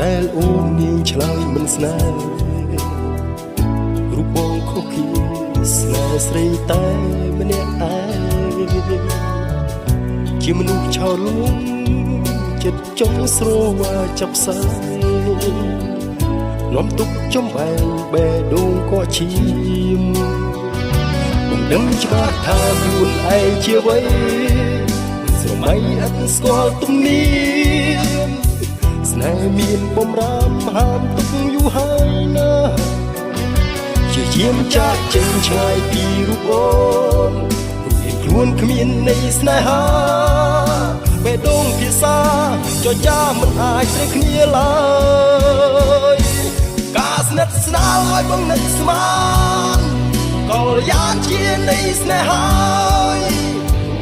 ដែលអូននាងឆ្លើយមិនស្នេហ៍រូបបងខុសគ្នាស្នេហ៍ស្រីតែម្នាក់ឯងជាមនុស្សឆោតលួងចិត្តចង់ស្រវាចាប់ផ្សាយនាំទុកចំបែងបេះដូងក៏ឈាមមិនដឹងច្បាស់ថាខ្លួនឯងជាអ្វីស្រមៃអត់ស្គាល់ទំនៀមស្នេហ៍មានបំរាមហាមទុកយូរហើយណាជាយាមចាក់ចេញឆ្ងាយពីរូបអូនរួចខ្លួនគ្មាននៃស្នេហាបេះដូងភាសាចចាមិនអាចត្រូវគ្នាឡើយការស្និទ្ធស្នាលឲ្យបងនឹកស្មានក៏យ៉ាងជានៃស្នេហា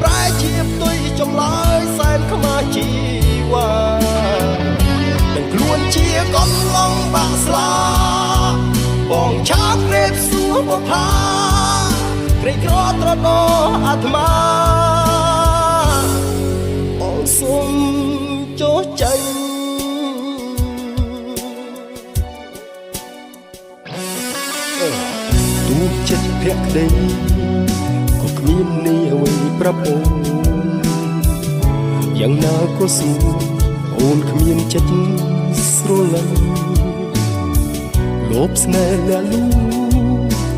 ប្រែជាផ្ទុយចម្លើយសែនខ្មាស់ជីវ៉ាទាំងខ្លួនជាកូនឡងបាក់ស្លាបងឆាប់ក្រេបសួរបុផាក្រេកក្រត្រដោអាត្មាបងសុំចុះចាញ់ទូចិត្តភក្តីក៏គ្មាននៃអ្វីប្រាប់អូនយ៉ាងណាក៏សួរអូនគ្មានចិត្តស្រឡាញ់លោភស្នេហ៍លាលូ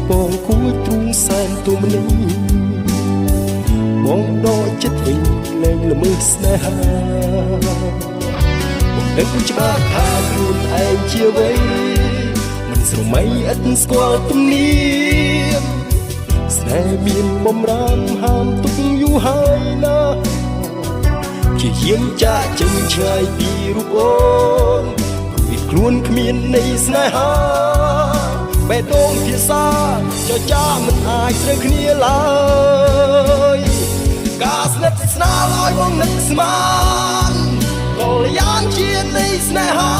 បងគួរទ្រូងសែនទុំនេះបងដកចិត្តវិញលែងល្មើសស្នេហាបងដឹងច្បាស់ថាខ្លួនឯងជាអ្វីមិនស្រមៃឥតស្គាល់ទំនៀមស្នេហ៍មានបំរាមហាមទុកយូរហើយណាជាយាមចាក់ចេញឆ្ងាយពីរូបអូនពីខ្លួនគ្មាននៃស្នេហាបេះដូងភាសាចចាមិនអាចត្រូវគ្នាឡើយការស្និទ្ធស្នាលឲ្យបងនឹកស្មានក៏យ៉ាងជានៃស្នេហា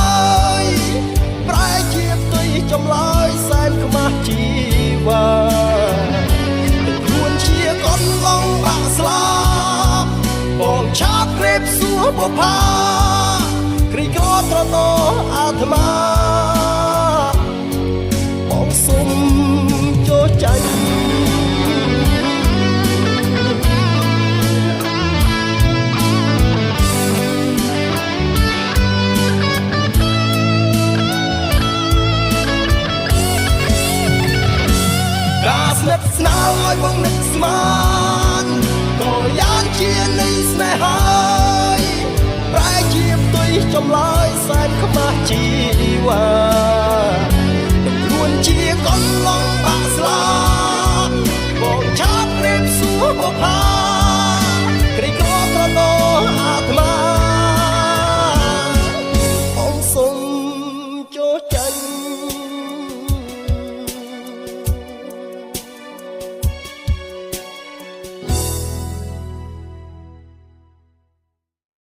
ប្រែជាផ្ទុយចម្លើយសែនខ្មាស់ជីវ៉ាទាំងខ្លួនជាកូនឡងបាក់ស្លាបងឆាប់ក្រេបសួរបុផាក្រេកក្រត្រដោអាត្មាបងសុំចុះចាញ់ការស្និទ្ធស្នាលឲ្យបងនឹកស្មានក៏យ៉ាងជានៃស្នេហាប្រែជាផ្ទុយចម្លើយសែនខ្មាស់ជីវ៉ាទាំងខ្លួនជាកូនឡង